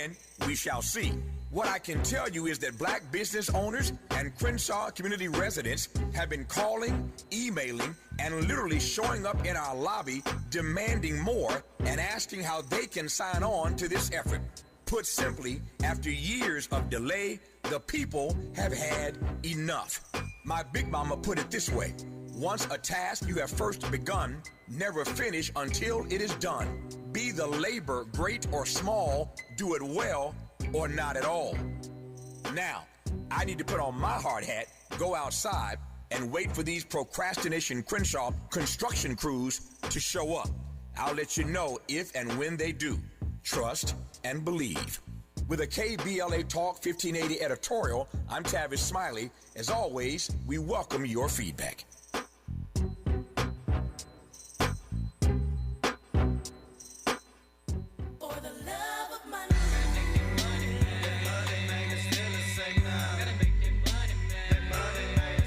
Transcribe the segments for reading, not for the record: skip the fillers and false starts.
then we shall see. What I can tell you is that black business owners and Crenshaw community residents have been calling, emailing, and literally showing up in our lobby demanding more and asking how they can sign on to this effort. Put simply, after years of delay, the people have had enough. My big mama put it this way: once a task you have first begun, never finish until it is done. Be the labor great or small, do it well or not at all. Now, I need to put on my hard hat, go outside, and wait for these procrastination Crenshaw construction crews to show up. I'll let you know if and when they do. Trust and believe. With a KBLA Talk 1580 editorial, I'm Tavis Smiley. As always, we welcome your feedback.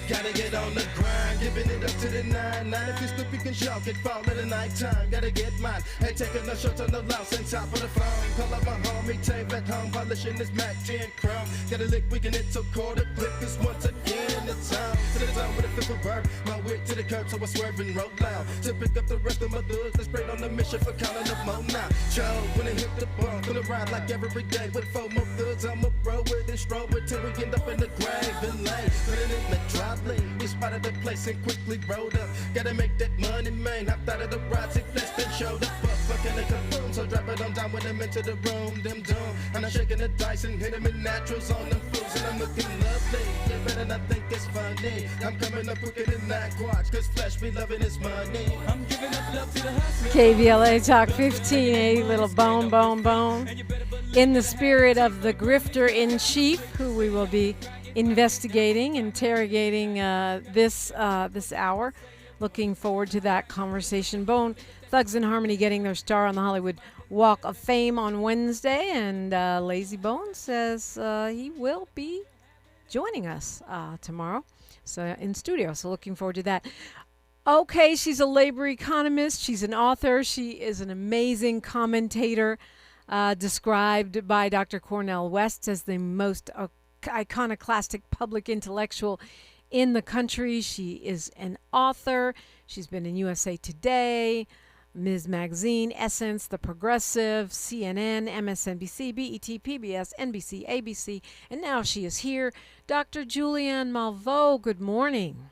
Gotta get on the grind, giving it up to the 9-9. If you stupid, you can shock it, fall in the nighttime. Gotta get mine, hey, taking a shot on the louse and top of the phone. Call up my homie, Tave at home, polishing this Mac 10 chrome. Got a lick, we can hit so cold, the click is once again in the town. To the town with a flip of bird, my wig to the curb, so I swerve and roll loud. To pick up the rest of my goods, let's straight on the mission for counting up more now. Joe, when it hit the bump, gonna ride like every day with 4 more goods. I'ma roll with it, stroll with till we end up in the grave and lay. Put it in the drop lane, we spotted the place and quickly rolled up. Gotta make that money, man. Hopped out of the ride, see flexed and showed up. Fucking a kaboom, so drop it on down with them into the room. Them dumb, and I'm shaking the dice and hitting in naturals on them fools, and I'm looking lovely. You better not think it's funny. I'm coming up quicker than that watch, cause flesh be loving his money. I'm giving up love to the hustle. KBLA Talk 1580, little bone. In the spirit of the grifter in chief, who we will be interrogating this hour. Looking forward to that conversation. Bone, Thugs in Harmony getting their star on the Hollywood Walk of Fame on Wednesday, and Lazy Bone says he will be joining us tomorrow, so in studio. So looking forward to that. Okay, she's a labor economist. She's an author. She is an amazing commentator, described by Dr. Cornel West as the most iconoclastic public intellectual in the country. She is an author. She's been in USA Today, Ms. Magazine, Essence, The Progressive, CNN, MSNBC, BET, PBS, NBC, ABC, and now she is here. Dr. Julianne Malveaux, good morning.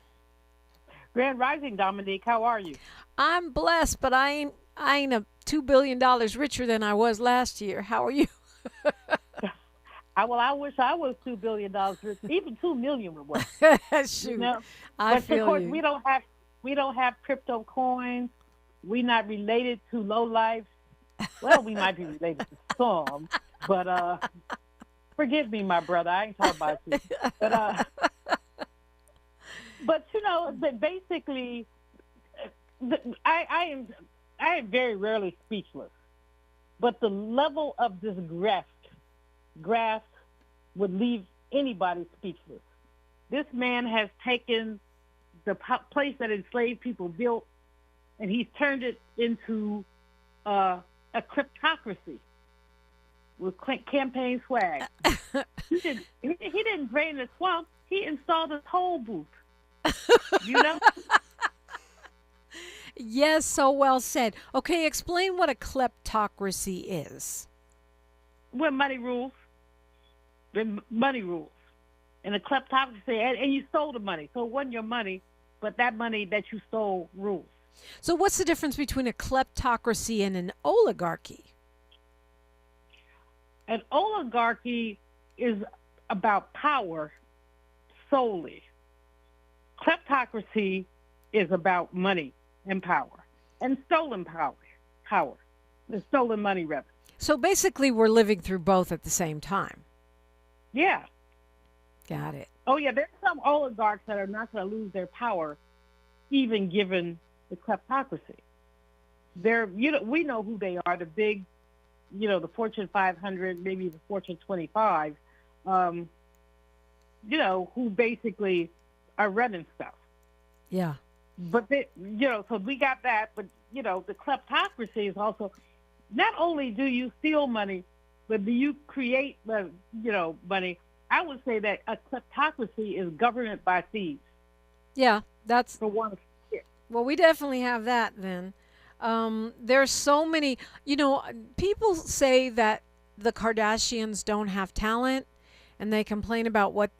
Grand Rising, Dominique. How are you? I'm blessed, but I ain't a $2 billion richer than I was last year. How are you? Well, I wish I was $2 billion rich. Even $2 million would work. Shoot, you know? I but feel of course, you. we don't have crypto coins. We're not related to low life. Well, we might be related to some, but forgive me, my brother. I ain't talking about you. But you know, but basically, I am very rarely speechless. But the level of this graft would leave anybody speechless. This man has taken the place that enslaved people built, and he's turned it into a kleptocracy with campaign swag. He didn't drain the swamp. He installed a toll booth. You know? Yes, so well said. Okay, explain what a kleptocracy is. When money rules. When money rules. And a kleptocracy, and you stole the money. So it wasn't your money, but that money that you stole rules. So what's the difference between a kleptocracy and an oligarchy? An oligarchy is about power solely. Kleptocracy is about money and power, and stolen power, the stolen money revenue. So basically we're living through both at the same time. Yeah. Got it. Oh, yeah, there's some oligarchs that are not going to lose their power, even given the kleptocracy. We know who they are, the big, the Fortune 500, maybe the Fortune 25, who basically are running stuff. Yeah. But, so we got that, but, the kleptocracy is also, not only do you steal money, but do you create money? I would say that a kleptocracy is government by thieves. Yeah, that's For one, well, we definitely have that then. There's so many, people say that the Kardashians don't have talent and they complain about what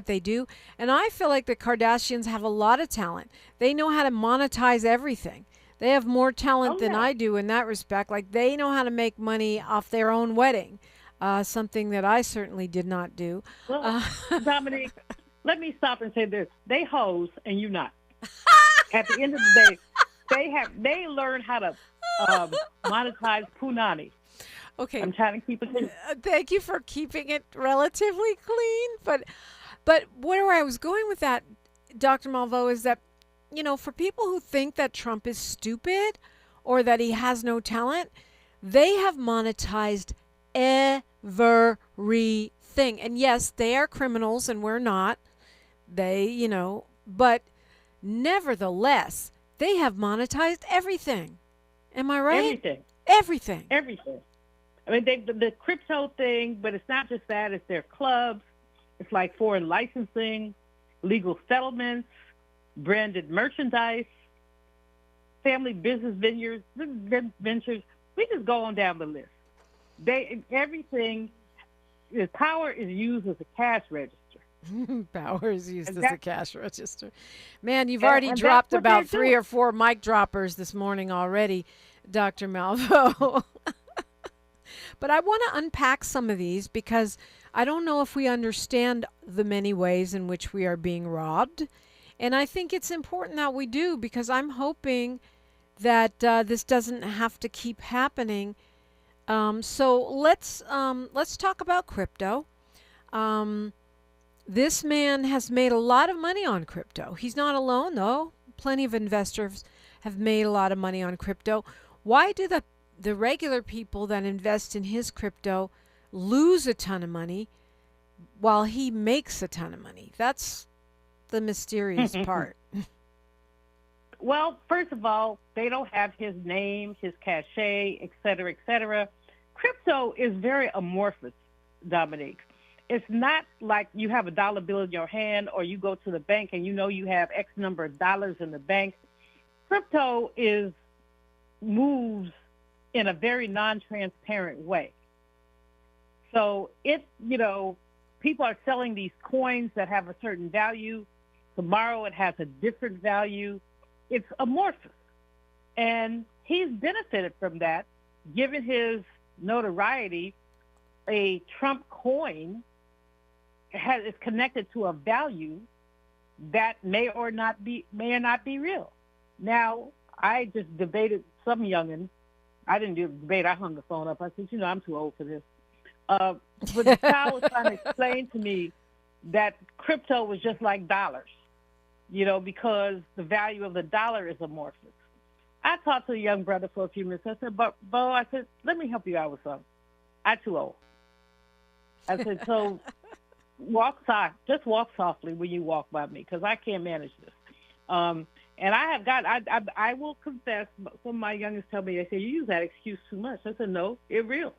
they do. And I feel like the Kardashians have a lot of talent. They know how to monetize everything. They have more talent oh than yeah. I do in that respect. Like they know how to make money off their own wedding, something that I certainly did not do. Well, Dominique, let me stop and say this: they hoes and you not. At the end of the day, they learn how to monetize punani. Okay. I'm trying to keep it clean. Thank you for keeping it relatively clean. But where I was going with that, Dr. Malveaux, is that, for people who think that Trump is stupid or that he has no talent, they have monetized everything. And yes, they are criminals and we're not. But nevertheless, they have monetized everything. Am I right? Everything. Everything. I mean, the crypto thing, but it's not just that. It's their clubs. It's like foreign licensing, legal settlements, branded merchandise, family business ventures. We just go on down the list. Everything. The power is used as a cash register. Power is used as a cash register. Man, you've already dropped about 3 or 4 mic droppers this morning already, Dr. Malveaux. But I want to unpack some of these because I don't know if we understand the many ways in which we are being robbed. And I think it's important that we do because I'm hoping that this doesn't have to keep happening. So let's talk about crypto. This man has made a lot of money on crypto. He's not alone, though. Plenty of investors have made a lot of money on crypto. Why do the regular people that invest in his crypto lose a ton of money while he makes a ton of money? That's the mysterious part. Well, first of all, they don't have his name, his cachet, et cetera, et cetera. Crypto is very amorphous, Dominique. It's not like you have a dollar bill in your hand or you go to the bank and you have X number of dollars in the bank. Crypto moves in a very non-transparent way. So people are selling these coins that have a certain value. Tomorrow it has a different value. It's amorphous. And he's benefited from that, given his notoriety. A Trump coin is connected to a value that may or not be real. Now, I just debated some youngin'. I didn't do a debate. I hung the phone up. I said, I'm too old for this. But the child was trying to explain to me that crypto was just like dollars, because the value of the dollar is amorphous. I talked to a young brother for a few minutes. I said, but Bo, I said, let me help you out with something. I'm too old. I said, so just walk softly when you walk by me because I can't manage this. And I will confess, some of my youngest tell me, they say, you use that excuse too much. I said, no, it's real.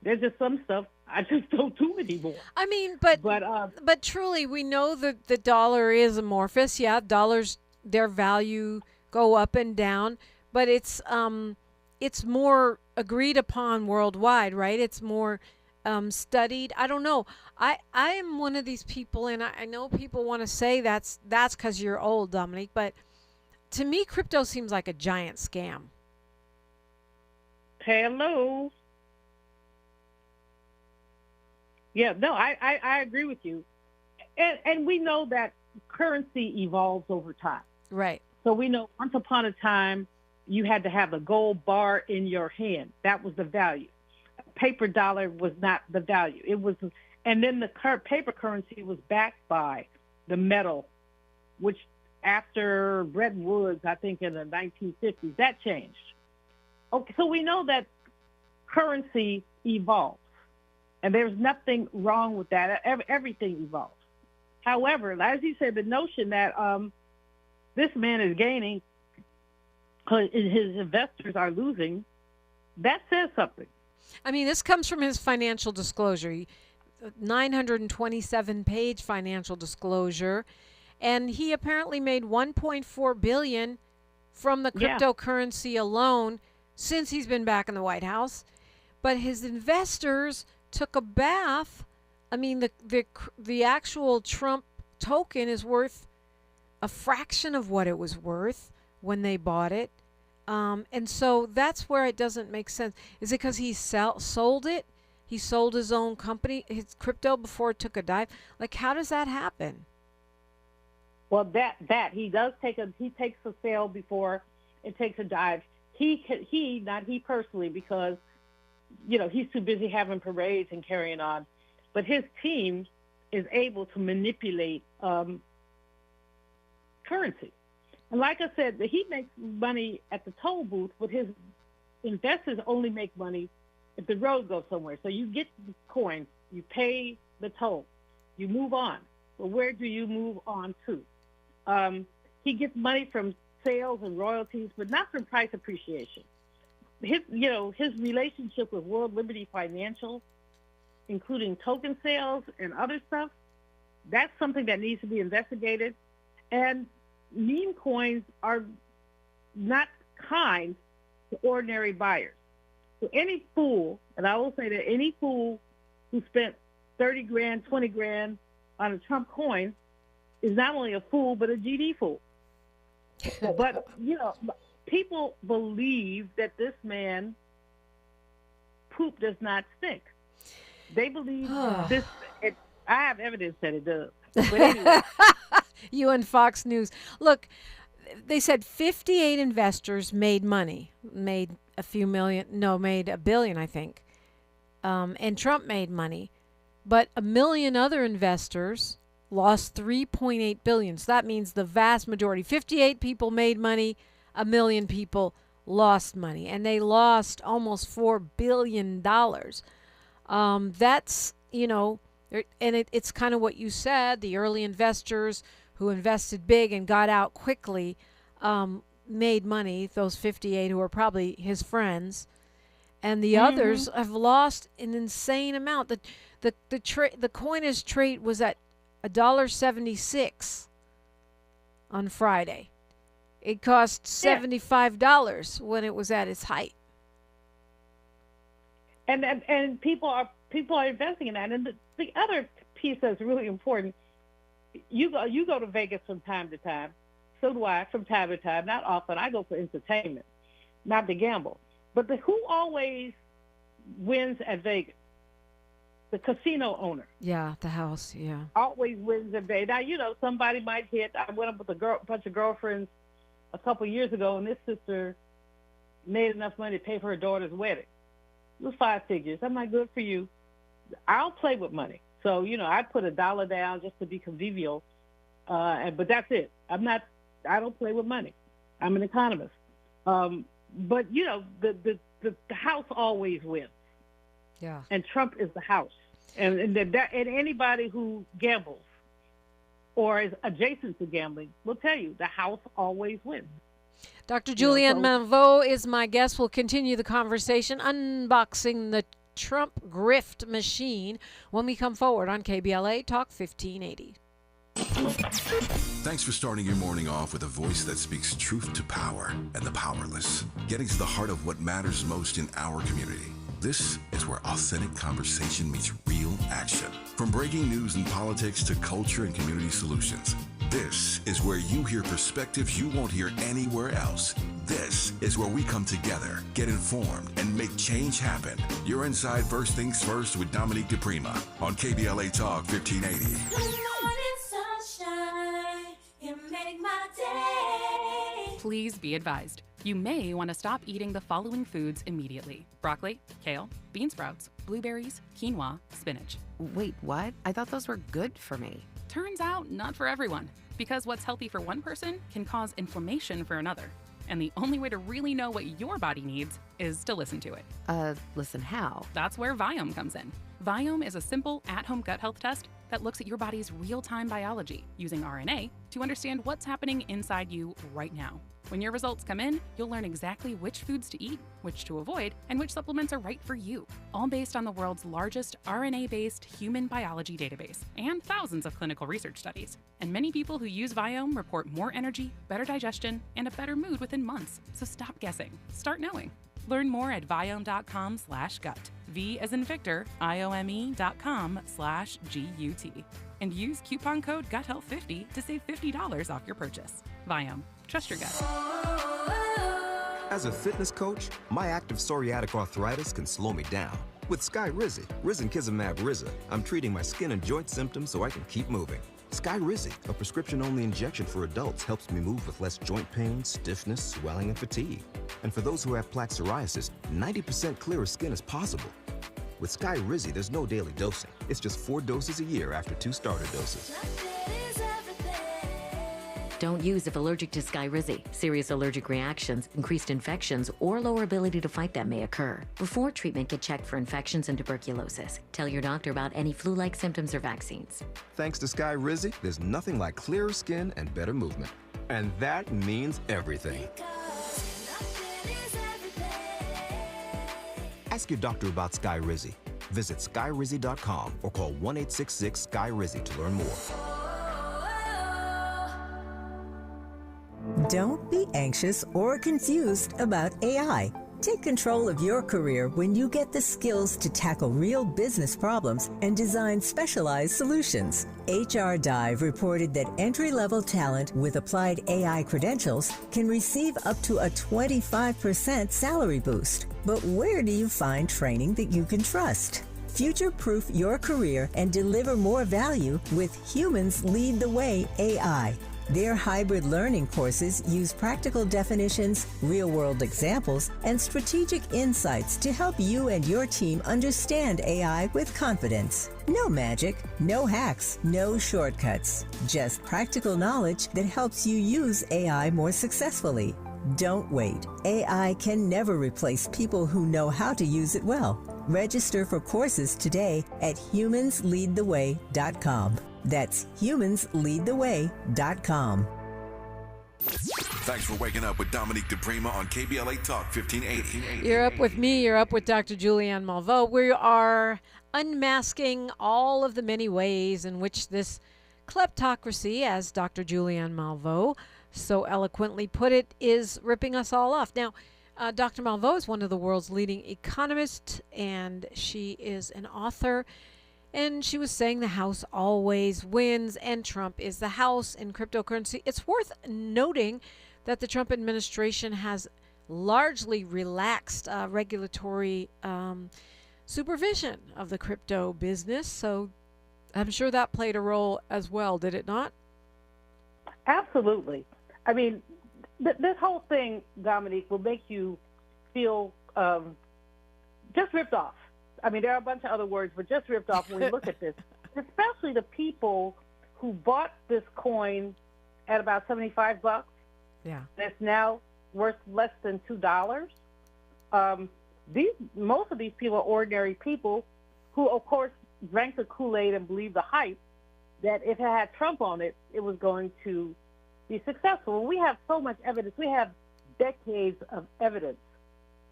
There's just some stuff I just don't do anymore. I mean, but truly, we know that the dollar is amorphous. Yeah, dollars, their value go up and down, but it's more agreed upon worldwide, right? It's more studied. I don't know. I am one of these people, and I know people want to say that's because you're old, Dominique, but to me, crypto seems like a giant scam. Hello. Yeah, no, I agree with you. And we know that currency evolves over time. Right. So we know once upon a time, you had to have a gold bar in your hand. That was the value. A paper dollar was not the value. It was, and then the paper currency was backed by the metal, which after Bretton Woods, I think in the 1950s, that changed. Okay, so we know that currency evolves. And there's nothing wrong with that. Everything evolves. However, as you said, the notion that this man is gaining because his investors are losing, that says something. I mean, this comes from his financial disclosure, 927-page financial disclosure, and he apparently made $1.4 billion from the cryptocurrency alone since he's been back in the White House. But his investors took a bath. I mean, the actual Trump token is worth a fraction of what it was worth when they bought it. And so that's where it doesn't make sense. Is it because he sold it? He sold his own company, his crypto, before it took a dive? Like, how does that happen? Well, that he takes a sale before it takes a dive. Not he personally, because he's too busy having parades and carrying on, but his team is able to manipulate currency. And like I said, he makes money at the toll booth, but his investors only make money if the road goes somewhere. So you get the coins, you pay the toll, you move on. But where do you move on to? He gets money from sales and royalties, but not from price appreciation. His relationship with World Liberty Financial, including token sales and other stuff, that's something that needs to be investigated. And meme coins are not kind to ordinary buyers. So any fool, and I will say that any fool who spent 30 grand, 20 grand on a Trump coin is not only a fool, but a GD fool. But, people believe that this man poop does not stink. They believe I have evidence that it does. But anyway. You and Fox News. Look, they said 58 investors made money, made $1 billion, I think. And Trump made money. But 1 million other investors lost $3.8 billion. So that means the vast majority, 58 people made money, 1 million people lost money. And they lost almost $4 billion. That's, and it's kind of what you said, the early investors who invested big and got out quickly made money, those 58 who are probably his friends. And the others have lost an insane amount. The coinage trade was at $1.76 on Friday. It cost $75 when it was at its height. And people are investing in that. And the other piece that's really important, you go to Vegas from time to time. So do I from time to time. Not often. I go for entertainment, not to gamble. But who always wins at Vegas? The casino owner. Yeah, the house, yeah. Always wins at Vegas. Now, somebody might hit. I went up with a bunch of girlfriends a couple years ago, and this sister made enough money to pay for her daughter's wedding. It was 5 figures. I'm like, good for you. I'll play with money. So, I put $1 down just to be convivial, but that's it. I don't play with money. I'm an economist. But, the house always wins. Yeah. And Trump is the house. And anybody who gambles or is adjacent to gambling will tell you the house always wins. Dr. Julianne Malveaux is my guest. We'll continue the conversation, unboxing the Trump grift machine when we come forward on KBLA Talk 1580. Thanks for starting your morning off with a voice that speaks truth to power and the powerless, getting to the heart of what matters most in our community. This is where authentic conversation meets real action. From breaking news and politics to culture and community solutions, this is where you hear perspectives you won't hear anywhere else. This is where we come together, get informed, and make change happen. You're inside First Things First with Dominique DePrima on KBLA Talk 1580. Good morning, sunshine. You make my day. Please be advised. You may want to stop eating the following foods immediately: broccoli, kale, bean sprouts, blueberries, quinoa, spinach. Wait, what? I thought those were good for me. Turns out not for everyone, because what's healthy for one person can cause inflammation for another. And the only way to really know what your body needs is to listen to it. Listen how? That's where Viome comes in. Viome is a simple, at-home gut health test that looks at your body's real-time biology using RNA to understand what's happening inside you right now. When your results come in, you'll learn exactly which foods to eat, which to avoid, and which supplements are right for you, all based on the world's largest RNA-based human biology database and thousands of clinical research studies. And many people who use Viome report more energy, better digestion, and a better mood within months. So stop guessing. Start knowing. Learn more at viome.com/gut. V as in Victor, IOME.com/GUT. And use coupon code GUTHEALTH50 to save $50 off your purchase. Viome. Trust your gut. As a fitness coach, my active psoriatic arthritis can slow me down. With Skyrizi, risankizumab Riza, I'm treating my skin and joint symptoms so I can keep moving. Skyrizi, a prescription-only injection for adults, helps me move with less joint pain, stiffness, swelling, and fatigue. And for those who have plaque psoriasis, 90% clearer skin is possible. With Skyrizi, there's no daily dosing. It's just 4 doses a year after 2 starter doses. Don't use if allergic to Skyrizi. Serious allergic reactions, increased infections, or lower ability to fight them may occur. Before treatment, get checked for infections and tuberculosis. Tell your doctor about any flu-like symptoms or vaccines. Thanks to Skyrizi, there's nothing like clearer skin and better movement. And that means everything. Ask your doctor about Skyrizi. Visit skyrizi.com or call 1-866-SKY-RIZI to learn more. Don't be anxious or confused about AI. Take control of your career when you get the skills to tackle real business problems and design specialized solutions. HR Dive reported that entry-level talent with applied AI credentials can receive up to a 25% salary boost. But where do you find training that you can trust? Future-proof your career and deliver more value with Humans Lead the Way AI. Their hybrid learning courses use practical definitions, real-world examples, and strategic insights to help you and your team understand AI with confidence. No magic, no hacks, no shortcuts. Just practical knowledge that helps you use AI more successfully. Don't wait. AI can never replace people who know how to use it well. Register for courses today at humansleadtheway.com. That's humansleadtheway.com. Thanks for waking up with Dominique DePrima on KBLA Talk 1580. You're up with me. You're up with Dr. Julianne Malveaux. We are unmasking all of the many ways in which this kleptocracy, as Dr. Julianne Malveaux so eloquently put it, is ripping us all off. Now, Dr. Malveaux is one of the world's leading economists, and she is an author. And she was saying the House always wins, and Trump is the House in cryptocurrency. It's worth noting that the Trump administration has largely relaxed regulatory supervision of the crypto business. So I'm sure that played a role as well, did it not? Absolutely. I mean, this whole thing, Dominique, will make you feel just ripped off. I mean, there are a bunch of other words, but just ripped off when we look at this, especially the people who bought this coin at about $75. Yeah. That's now worth less than $2. Most of these people are ordinary people who, of course, drank the Kool-Aid and believed the hype that if it had Trump on it, it was going to be successful. We have so much evidence. We have decades of evidence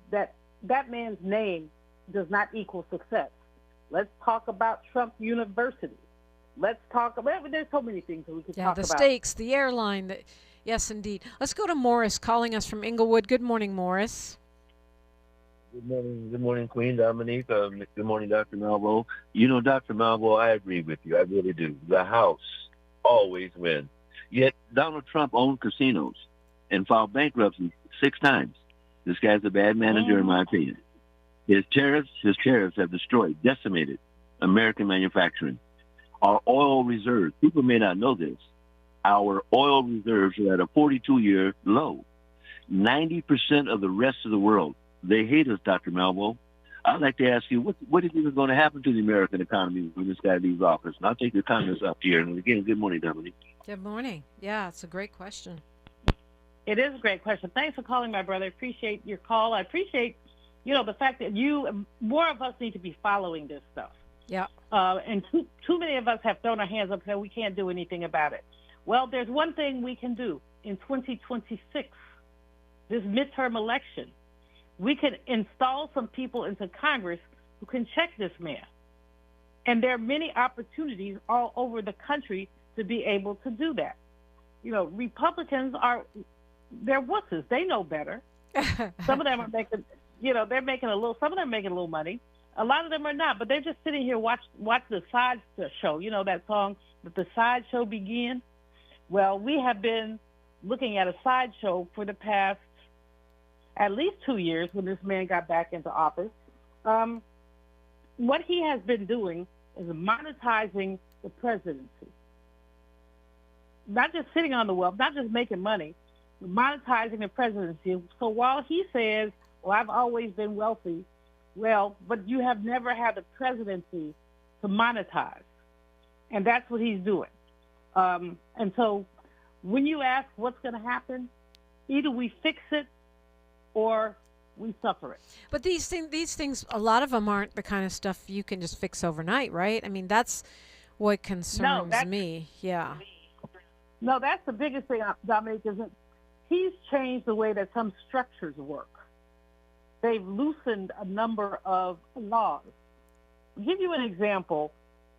that that man's name does not equal success. Let's talk about Trump University. Let's talk about, there's so many things that we could talk about. Yeah, the stakes, the airline. Yes, indeed. Let's go to Morris calling us from Inglewood. Good morning, Morris. Good morning, Queen Dominique. Good morning, Dr. Malveaux. You know, Dr. Malveaux, I agree with you. I really do. The House always wins. Yet Donald Trump owned casinos and filed bankruptcy 6 times. This guy's a bad manager, in my opinion. His tariffs have destroyed, decimated American manufacturing. Our oil reserves, people may not know this, our oil reserves are at a 42-year low. 90% of the rest of the world, they hate us, Dr. Malveaux. I'd like to ask you, what do you think is going to happen to the American economy when this guy leaves office? And I'll take your comments up here. And again, good morning, Dominique. Good morning. Yeah, it's a great question. It is a great question. Thanks for calling, my brother. I appreciate your call. I appreciate the fact that more of us need to be following this stuff. Yeah. And too many of us have thrown our hands up and said we can't do anything about it. Well, there's one thing we can do in 2026, this midterm election. We can install some people into Congress who can check this man. And there are many opportunities all over the country to be able to do that. You know, Republicans they're wusses. They know better. Some of them are making, they're making some of them are making a little money. A lot of them are not, but they're just sitting here watch the side show. You know that song, "Let the Sideshow Begin"? Well, we have been looking at a sideshow for the past at least 2 years when this man got back into office. What he has been doing is monetizing the presidency. Not just sitting on the wealth, not just making money, but monetizing the presidency. So while he says, well, I've always been wealthy, well, but you have never had the presidency to monetize. And that's what he's doing. And so when you ask what's going to happen, either we fix it or we suffer it. But these things, a lot of them aren't the kind of stuff you can just fix overnight, right? I mean, that's what concerns me. Yeah. No, that's the biggest thing, Dominique, is that he's changed the way that some structures work. They've loosened a number of laws. I'll give you an example,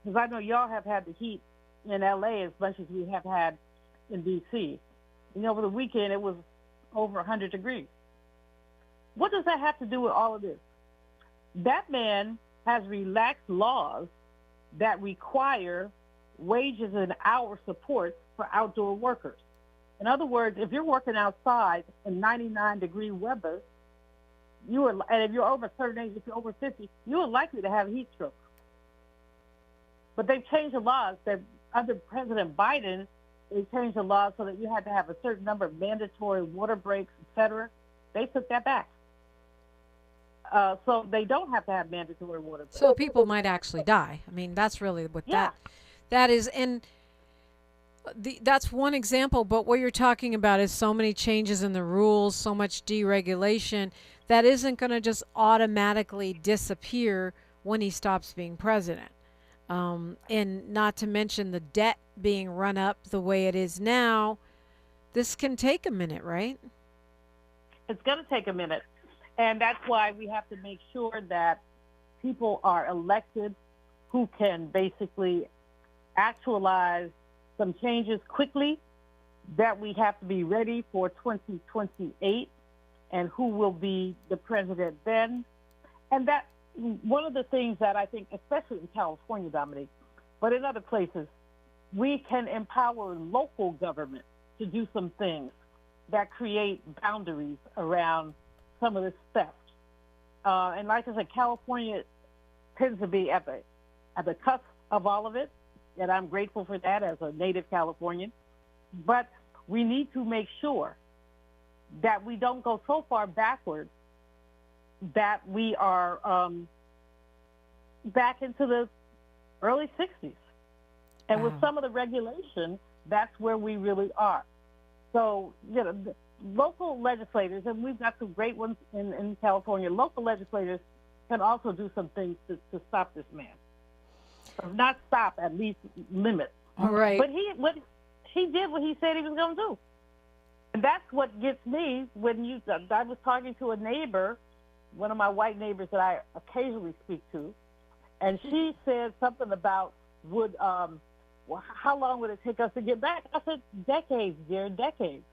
because I know y'all have had the heat in L.A. as much as we have had in D.C. Over the weekend, it was over 100 degrees. What does that have to do with all of this? That man has relaxed laws that require wages and hour support for outdoor workers. In other words, if you're working outside in 99-degree weather, and if you're over a certain age, if you're over 50, you are likely to have a heat stroke. But they've changed the laws that under President Biden, they changed the laws so that you had to have a certain number of mandatory water breaks, et cetera. They took that back. So they don't have to have mandatory water breaks. So people might actually die. I mean, that's really what that is. And that's one example, but what you're talking about is so many changes in the rules, so much deregulation that isn't going to just automatically disappear when he stops being president. And not to mention the debt being run up the way it is now. This can take a minute, right? It's going to take a minute. And that's why we have to make sure that people are elected who can basically actualize some changes quickly, that we have to be ready for 2028 and who will be the president then. And that one of the things that I think, especially in California, Dominique, but in other places, we can empower local government to do some things that create boundaries around some of this theft. And like I said, California tends to be at the cusp of all of it, and I'm grateful for that as a native Californian. But we need to make sure that we don't go so far backwards that we are back into the early 60s. And with some of the regulation, that's where we really are. So, the local legislators, and we've got some great ones in California, local legislators can also do some things to stop this man. Not stop, at least limit. All right. But he did what he said he was going to do. And that's what gets me when I was talking to a neighbor, one of my white neighbors that I occasionally speak to, and she said something about how long would it take us to get back? I said, decades, dear, decades.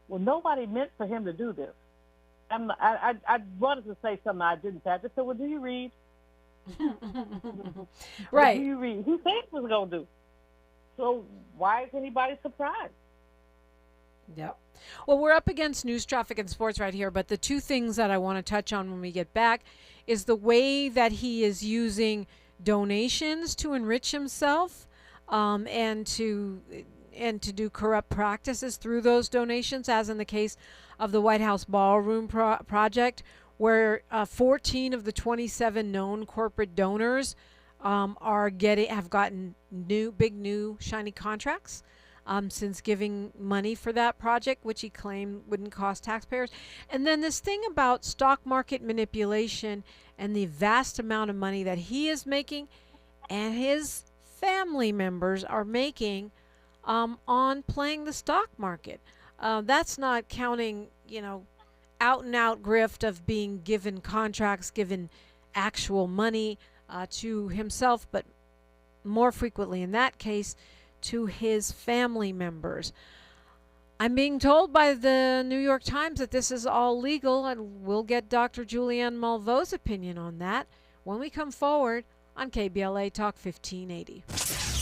Well, nobody meant for him to do this. I wanted to say something I didn't say. I just said, well, do you read? Right. Do you read? He said he was going to do. So why is anybody surprised? Yep. Well, we're up against news, traffic, and sports right here, but the two things that I want to touch on when we get back is the way that he is using donations to enrich himself, and to do corrupt practices through those donations, as in the case of the White House Ballroom project, where 14 of the 27 known corporate donors have gotten new shiny contracts since giving money for that project, which he claimed wouldn't cost taxpayers. And then this thing about stock market manipulation and the vast amount of money that he is making, and his family members are making on playing the stock market. That's not counting, out and out grift of being given contracts, given actual money to himself, but more frequently in that case to his family members. I'm being told by the New York Times that this is all legal, and we'll get Dr. Julianne Malveaux's opinion on that when we come forward on KBLA Talk 1580.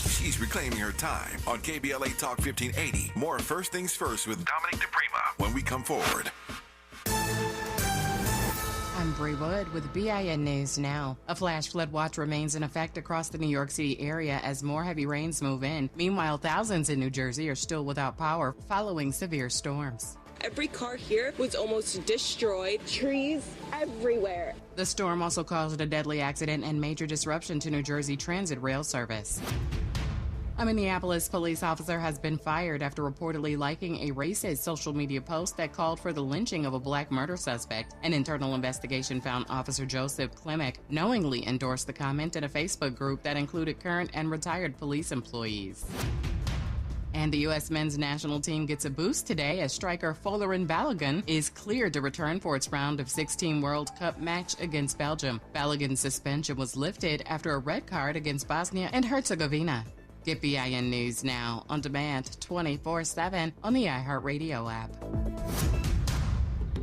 She's reclaiming her time on KBLA Talk 1580. More First Things First with Dominic DePrima when we come forward. I'm Bree Wood with BIN News Now. A flash flood watch remains in effect across the New York City area as more heavy rains move in. Meanwhile, thousands in New Jersey are still without power following severe storms. Every car here was almost destroyed. Trees everywhere. The storm also caused a deadly accident and major disruption to New Jersey Transit rail service. A Minneapolis police officer has been fired after reportedly liking a racist social media post that called for the lynching of a black murder suspect. An internal investigation found Officer Joseph Klimek knowingly endorsed the comment in a Facebook group that included current and retired police employees. And the U.S. men's national team gets a boost today as striker Folarin Balogun is cleared to return for its round of 16 World Cup match against Belgium. Balogun's suspension was lifted after a red card against Bosnia and Herzegovina. Get BIN News Now on demand 24/7 on the iHeartRadio app.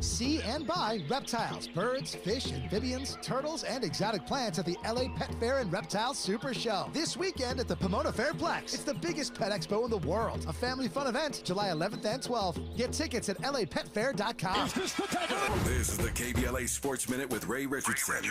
See and buy reptiles, birds, fish, amphibians, turtles, and exotic plants at the LA Pet Fair and Reptile Super Show this weekend at the Pomona Fairplex. It's the biggest pet expo in the world. A family fun event, July 11th and 12th. Get tickets at lapetfair.com. This is the KBLA Sports Minute with Ray Richardson.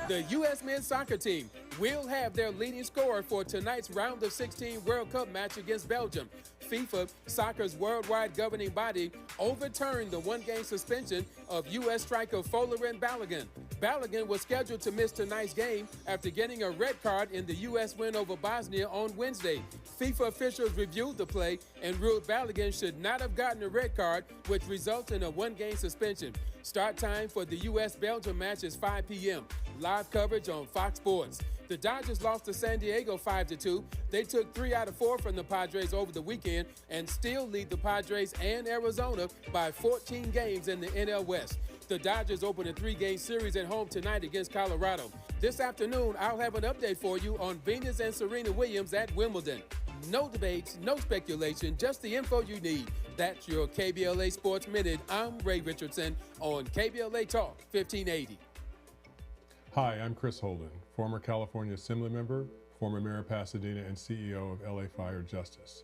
The U.S. men's soccer team will have their leading scorer for tonight's round of 16 World Cup match against Belgium. FIFA, soccer's worldwide governing body, overturned the one-game suspension of U.S. striker Folarin Balogun. Balogun was scheduled to miss tonight's game after getting a red card in the U.S. win over Bosnia on Wednesday. FIFA officials reviewed the play and ruled Balogun should not have gotten a red card, which results in a one-game suspension. Start time for the U.S.-Belgium match is 5 p.m. Live coverage on Fox Sports. The Dodgers lost to San Diego 5-2. They took 3 out of 4 from the Padres over the weekend and still lead the Padres and Arizona by 14 games in the NL West. The Dodgers open a 3-game series at home tonight against Colorado. This afternoon, I'll have an update for you on Venus and Serena Williams at Wimbledon. No debates, no speculation, just the info you need. That's your KBLA Sports Minute. I'm Ray Richardson on KBLA Talk 1580. Hi, I'm Chris Holden, former California Assembly member, former Mayor of Pasadena, and CEO of LA Fire Justice.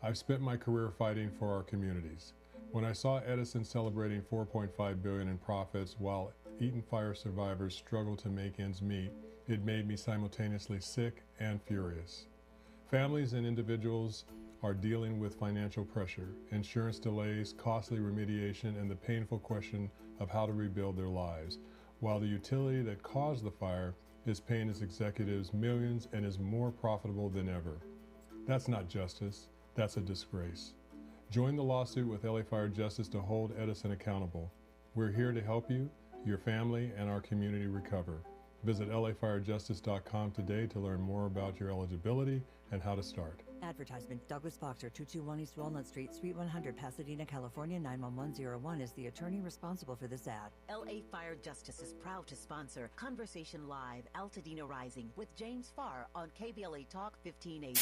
I've spent my career fighting for our communities. When I saw Edison celebrating $4.5 billion in profits while Eaton fire survivors struggled to make ends meet, it made me simultaneously sick and furious. Families and individuals are dealing with financial pressure, insurance delays, costly remediation, and the painful question of how to rebuild their lives, while the utility that caused the fire is paying its executives millions and is more profitable than ever. That's not justice, that's a disgrace. Join the lawsuit with LA Fire Justice to hold Edison accountable. We're here to help you, your family, and our community recover. Visit lafirejustice.com today to learn more about your eligibility and how to start. Advertisement. Douglas Boxer, 221 East Walnut Street, Suite 100, Pasadena, California, 91101 is the attorney responsible for this ad. LA Fire Justice is proud to sponsor Conversation Live, Altadena Rising with James Farr on KBLA Talk 1580.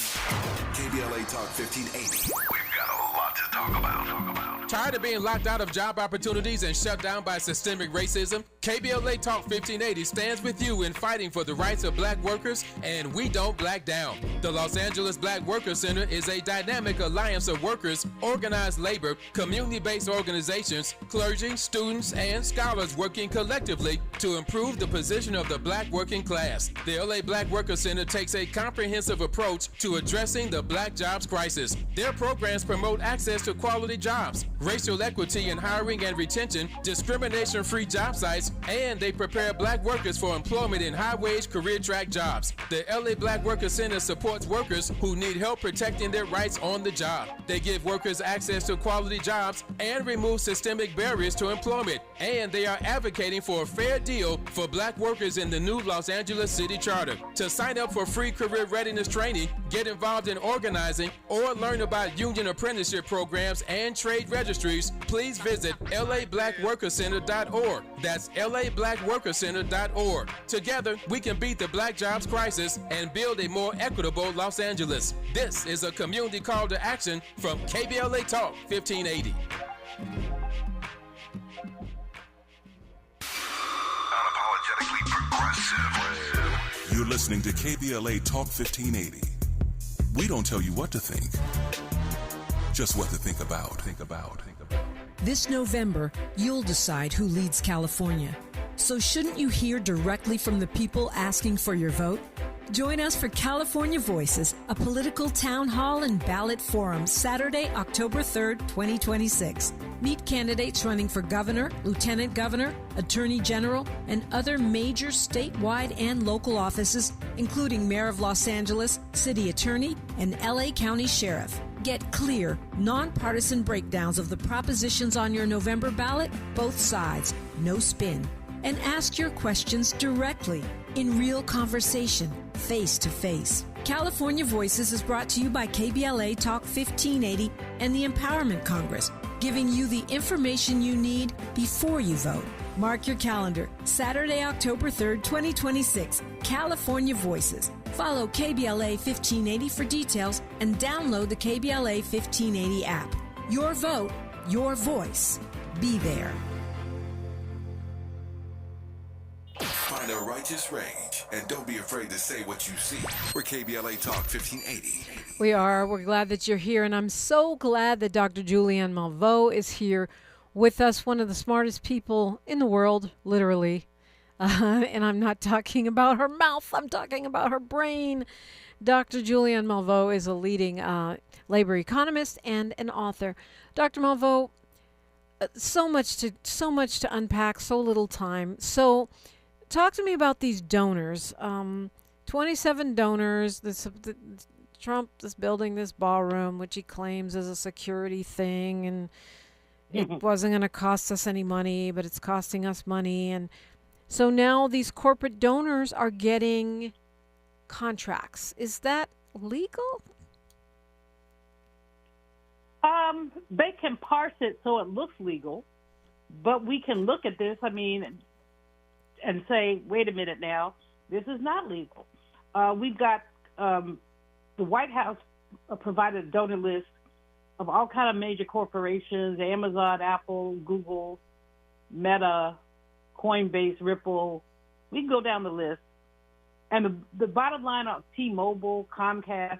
KBLA Talk 1580. We've got a lot to talk about. Tired of being locked out of job opportunities and shut down by systemic racism? KBLA Talk 1580 stands with you in fighting for the rights of black workers, and we don't black down. The Los Angeles Black Workers Center is a dynamic alliance of workers, organized labor, community-based organizations, clergy, students, and scholars working collectively to improve the position of the black working class. The LA Black Workers Center takes a comprehensive approach to addressing the black jobs crisis. Their programs promote access to quality jobs, racial equity in hiring and retention, discrimination-free job sites, and they prepare black workers for employment in high-wage career track jobs. The LA Black Workers Center supports workers who need help protecting their rights on the job. They give workers access to quality jobs and remove systemic barriers to employment. And they are advocating for a fair deal for black workers in the new Los Angeles City Charter. To sign up for free career readiness training, get involved in organizing, or learn about union apprenticeship programs and trade registries, please visit lablackworkercenter.org. That's lablackworkercenter.org. Together, we can beat the black jobs crisis and build a more equitable Los Angeles. This is a community call to action from KBLA Talk 1580. Unapologetically progressive. You're listening to KBLA Talk 1580. We don't tell you what to think, just what to think about. This November, you'll decide who leads California. So shouldn't you hear directly from the people asking for your vote? Join us for California Voices, a political town hall and ballot forum, Saturday, October 3rd, 2026. Meet candidates running for governor, lieutenant governor, attorney general, and other major statewide and local offices, including mayor of Los Angeles, city attorney, and LA County sheriff. Get clear, nonpartisan breakdowns of the propositions on your November ballot, both sides, no spin. And ask your questions directly, in real conversation, face to face. California Voices is brought to you by KBLA Talk 1580 and the Empowerment Congress, giving you the information you need before you vote. Mark your calendar, Saturday, October 3rd, 2026, California Voices. Follow KBLA 1580 for details and download the KBLA 1580 app. Your vote, your voice. Be there. Find a righteous rage and don't be afraid to say what you see. We're KBLA Talk 1580. We are. We're glad that you're here, and I'm so glad that Dr. Julianne Malveaux is here with us, one of the smartest people in the world, literally. And I'm not talking about her mouth. I'm talking about her brain. Dr. Julianne Malveaux is a leading labor economist and an author. Dr. Malveaux, so much to unpack, so little time. So talk to me about these donors. 27 donors. Trump is building this ballroom, which he claims is a security thing, and it wasn't going to cost us any money, but it's costing us money. And so now these corporate donors are getting contracts. Is that legal? They can parse it so it looks legal, but we can look at this, and say, wait a minute now, this is not legal. We've got the White House provided a donor list of all kind of major corporations: Amazon, Apple, Google, Meta, Coinbase, Ripple. We can go down the list. And the bottom line of T-Mobile, Comcast,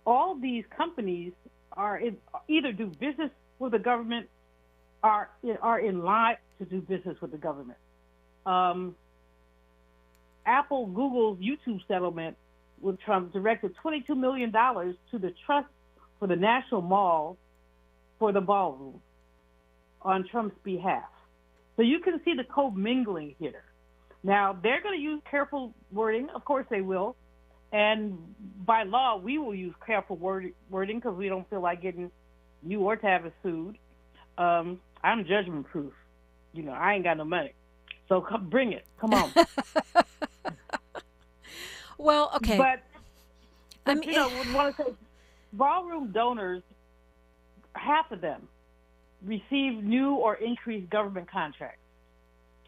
all these companies either do business with the government or are in line to do business with the government. Apple, Google's YouTube settlement with Trump directed $22 million to the Trust for the National Mall for the ballroom on Trump's behalf. So you can see the co-mingling here. Now, they're going to use careful wording. Of course they will. And by law, we will use careful wording because we don't feel like getting you or Tavis sued. I'm judgment proof. I ain't got no money. So come, bring it. Come on. Well, okay. But I want to say ballroom donors, half of them receive new or increased government contracts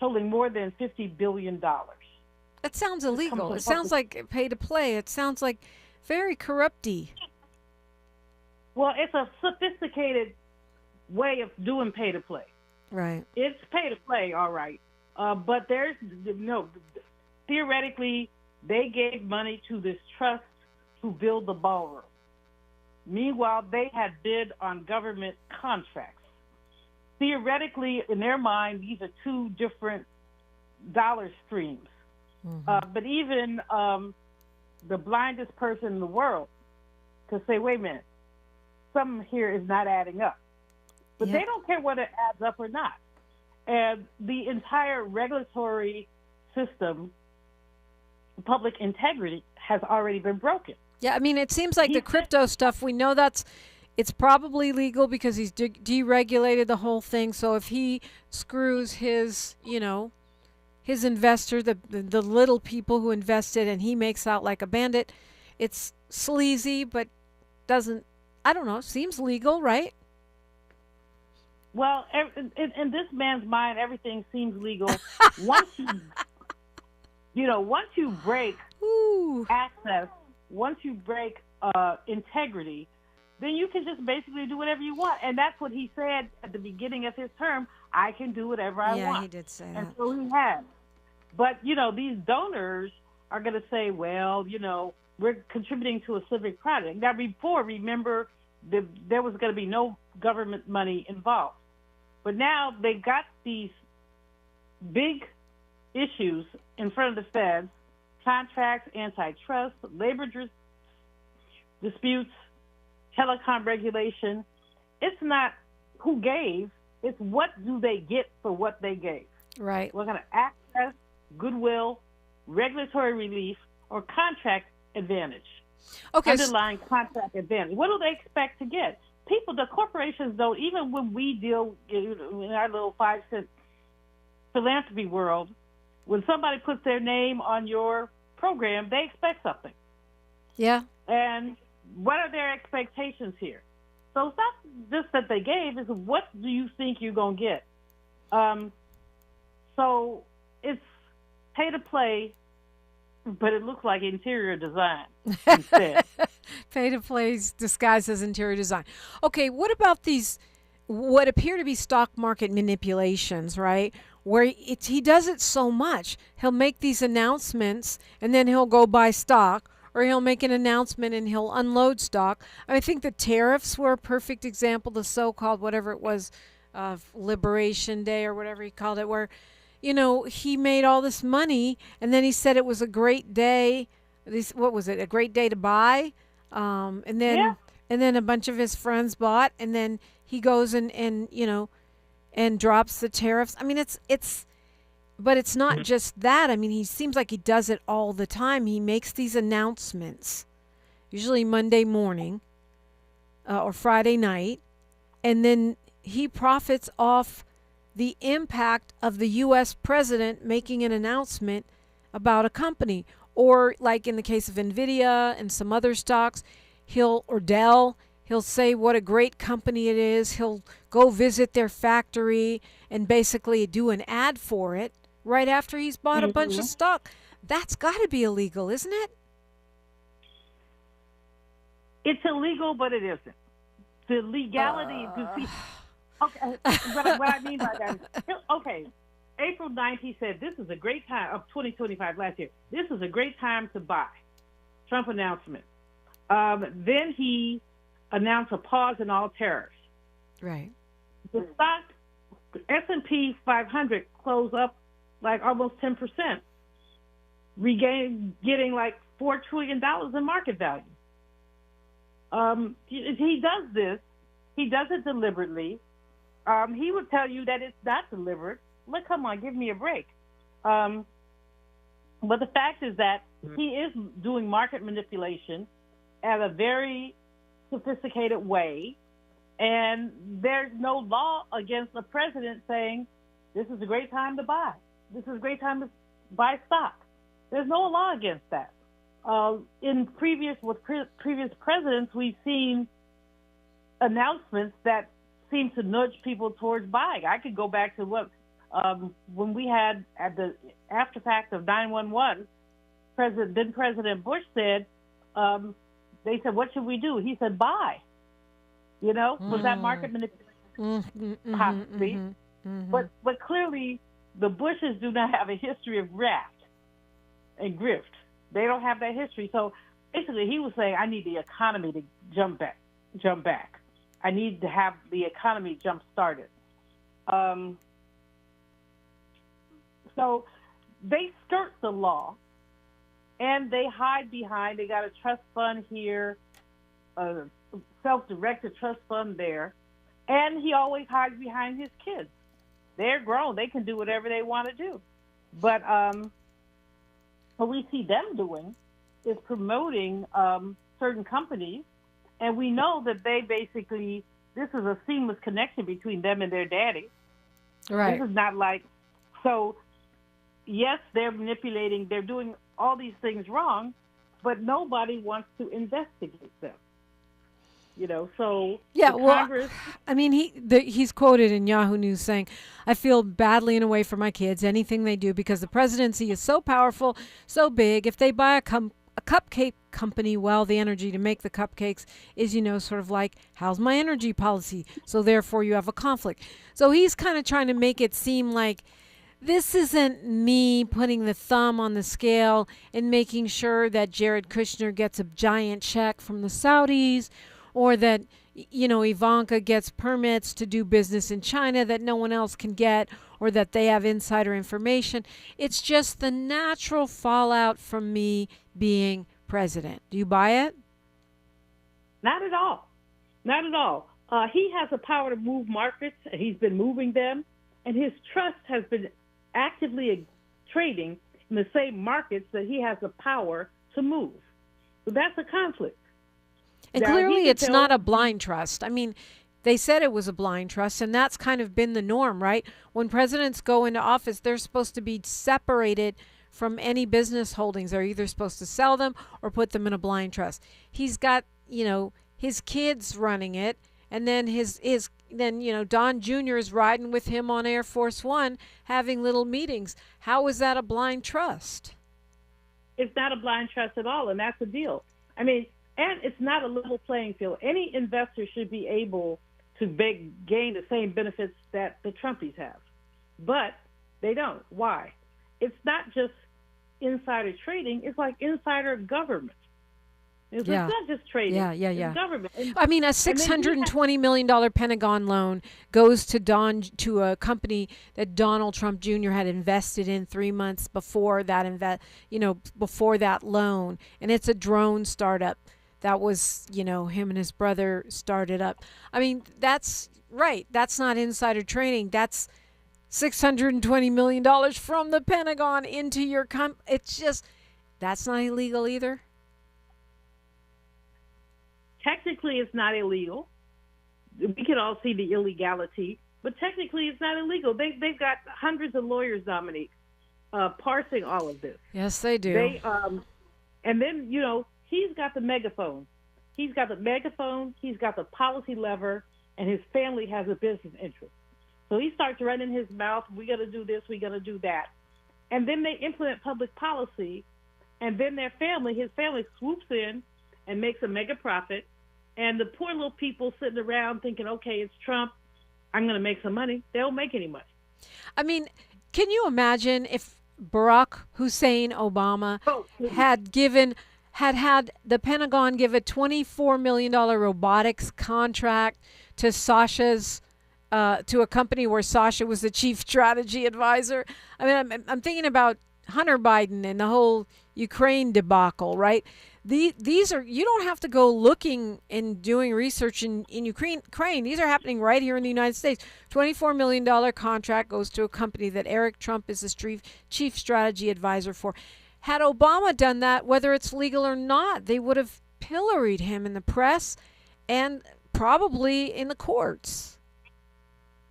totaling more than $50 billion. That sounds illegal. It sounds like pay to play. It sounds like very corrupt-y. Well, it's a sophisticated way of doing pay to play. Right. It's pay to play, all right. But theoretically, they gave money to this trust to build the ballroom. Meanwhile, they had bid on government contracts. Theoretically, in their mind, these are two different dollar streams. Mm-hmm. But even the blindest person in the world could say, wait a minute, something here is not adding up. But they don't care whether it adds up or not. And the entire regulatory system, public integrity, has already been broken. Yeah, it seems like the crypto stuff, we know that's It's probably legal because he's deregulated the whole thing. So if he screws his, his investor, the little people who invested, and he makes out like a bandit, it's sleazy, but doesn't, I don't know, seems legal, right? Well, in this man's mind, everything seems legal. Once you break access, once you break integrity, then you can just basically do whatever you want. And that's what he said at the beginning of his term. I can do whatever I want. Yeah, he did say that. And so he has. But, these donors are going to say, well, we're contributing to a civic project. Now, before, remember, there was going to be no government money involved. But now they got these big issues in front of the feds, contracts, antitrust, labor disputes, telecom regulation. It's not who gave, it's what do they get for what they gave. Right. What kind of access, goodwill, regulatory relief, or contract advantage. Okay. Underlying contract advantage. What do they expect to get? People, the corporations don't, even when we deal in our little 5-cent philanthropy world, when somebody puts their name on your program, they expect something. Yeah. And what are their expectations here? So it's not just that they gave, it's what do you think you're going to get? So it's pay to play, but it looks like interior design instead. Pay to play disguised as interior design. Okay, what about these, what appear to be stock market manipulations, right? Where he does it so much. He'll make these announcements and then he'll go buy stock, or he'll make an announcement and he'll unload stock. I think the tariffs were a perfect example, the so-called, whatever it was, Liberation Day or whatever he called it, where, he made all this money and then he said it was a great day. What was it? A great day to buy? And then a bunch of his friends bought, and then he goes and drops the tariffs. I mean, but it's not just that. I mean, he seems like he does it all the time. He makes these announcements, usually Monday morning or Friday night, and then he profits off the impact of the U.S. president making an announcement about a company. Or like in the case of NVIDIA and some other stocks, Dell, he'll say what a great company it is. He'll go visit their factory and basically do an ad for it right after he's bought a bunch of stock. That's got to be illegal, isn't it? It's illegal, but it isn't. The legality, okay, what I mean by that is, okay, April 9th, he said, this is a great time, of 2025 last year, this is a great time to buy. Trump announcement. Then he announced a pause in all tariffs. Right. The stock, S&P 500, closed up like almost 10%, getting like $4 trillion in market value. He does this. He does it deliberately. He would tell you that it's not deliberate. Like, come on, give me a break. But the fact is that he is doing market manipulation at a very sophisticated way, and there's no law against the president saying, this is a great time to buy. This is a great time to buy stock. There's no law against that. In previous presidents, we've seen announcements that seem to nudge people towards buying. I could go back to when we had at the after fact of 9/11, then President Bush said, they said, what should we do? He said, buy. Was that market manipulation? Possibly. But clearly, the Bushes do not have a history of graft and grift. They don't have that history. So basically, he was saying, I need the economy to jump back. I need to have the economy jump started. So they skirt the law, and they hide behind, they got a trust fund here, a self-directed trust fund there, and he always hides behind his kids. They're grown. They can do whatever they want to do. But what we see them doing is promoting certain companies And we know that they basically, this is a seamless connection between them and their daddy. Right. This is not like, so yes, they're manipulating, they're doing all these things wrong, but nobody wants to investigate them. So yeah. the Well, Congress, I mean, he's quoted in Yahoo News saying, "I feel badly in a way for my kids. Anything they do because the presidency is so powerful, so big. If they buy a cupcake company, well, the energy to make the cupcakes is, sort of like, how's my energy policy? So therefore, you have a conflict." So he's kind of trying to make it seem like this isn't me putting the thumb on the scale and making sure that Jared Kushner gets a giant check from the Saudis, or that, Ivanka gets permits to do business in China that no one else can get, or that they have insider information. It's just the natural fallout from me being president. Do you buy it? not at all. Not at all. He has the power to move markets, and he's been moving them, and his trust has been actively trading in the same markets that he has the power to move. So that's a conflict. And Now, clearly it's not a blind trust. I mean, they said it was a blind trust, and that's kind of been the norm, right? When presidents go into office, they're supposed to be separated from any business holdings. They're either supposed to sell them or put them in a blind trust. He's got, his kids running it, and then Don Jr. is riding with him on Air Force One having little meetings. How is that a blind trust? It's not a blind trust at all, and that's the deal. I mean, and it's not a level playing field. Any investor should be able to gain the same benefits that the Trumpies have. But they don't. Why? It's not just insider trading. It's like insider government. It's not just trading. It's government. I mean, a $620 million Pentagon loan goes to a company that Donald Trump Jr. had invested in 3 months before that before that loan, and it's a drone startup that was, him and his brother started up. I mean, that's right. That's not insider trading. That's $620 million from the Pentagon into your It's just, that's not illegal either. Technically, it's not illegal. We can all see the illegality, but technically, it's not illegal. They've got hundreds of lawyers, Dominique, parsing all of this. Yes, they do. And then, he's got the megaphone. He's got the megaphone. He's got the policy lever, and his family has a business interest. So he starts running his mouth. We got to do this. We got to do that. And then they implement public policy, and then his family swoops in and makes a mega profit. And the poor little people sitting around thinking, okay, it's Trump, I'm going to make some money. They don't make any money. I mean, can you imagine if Barack Hussein Obama had the Pentagon give a $24 million robotics contract to to a company where Sasha was the chief strategy advisor? I mean, I'm thinking about Hunter Biden and the whole Ukraine debacle, right? These are, you don't have to go looking and doing research in Ukraine. These are happening right here in the United States. $24 million contract goes to a company that Eric Trump is the chief strategy advisor for. Had Obama done that, whether it's legal or not, they would have pilloried him in the press and probably in the courts.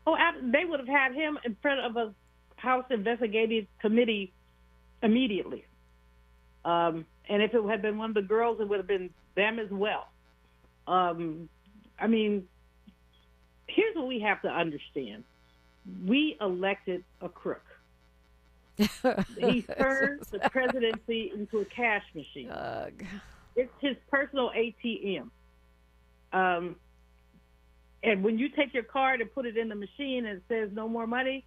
Oh, they would have had him in front of a House investigative committee immediately. And if it had been one of the girls, it would have been them as well. I mean, here's what we have to understand. We elected a crook. He turned the presidency into a cash machine. It's his personal ATM. And when you take your card and put it in the machine and it says no more money,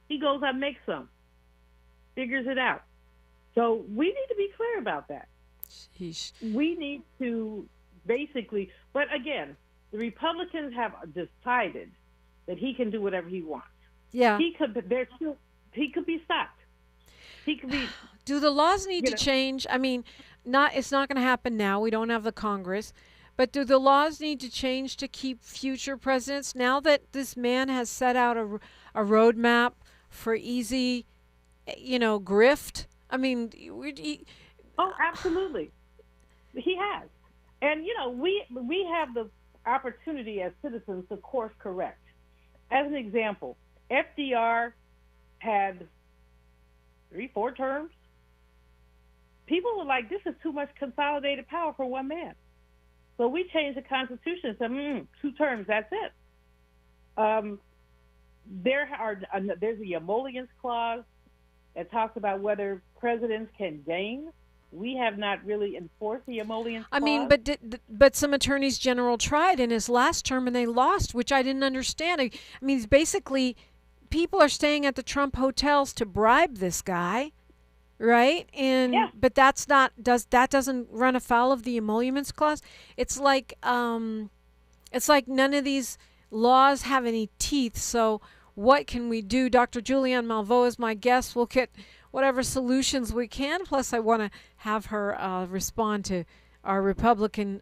he goes out and makes some. Figures it out. So we need to be clear about that. Sheesh. We need to basically, but again, the Republicans have decided that he can do whatever he wants. Yeah. He could be stopped. He could be. Do the laws need to change? I mean, it's not going to happen now. We don't have the Congress. But do the laws need to change to keep future presidents? Now that this man has set out a roadmap for easy, grift. I mean, oh, absolutely. He has. And, we have the opportunity as citizens to course correct. As an example, FDR had 3-4 terms. People were like, this is too much consolidated power for one man. So we changed the Constitution and said, 2 terms, that's it. There's a emollients clause that talks about whether presidents can gain. We have not really enforced the emollients clause. I mean, but some attorneys general tried in his last term and they lost, which I didn't understand. I mean, basically, people are staying at the Trump hotels to bribe this guy, right? And but that doesn't run afoul of the emoluments clause. It's like none of these laws have any teeth. So what can we do? Dr. Julianne Malveaux is my guest. We'll get whatever solutions we can. Plus, I want to have her respond to our Republican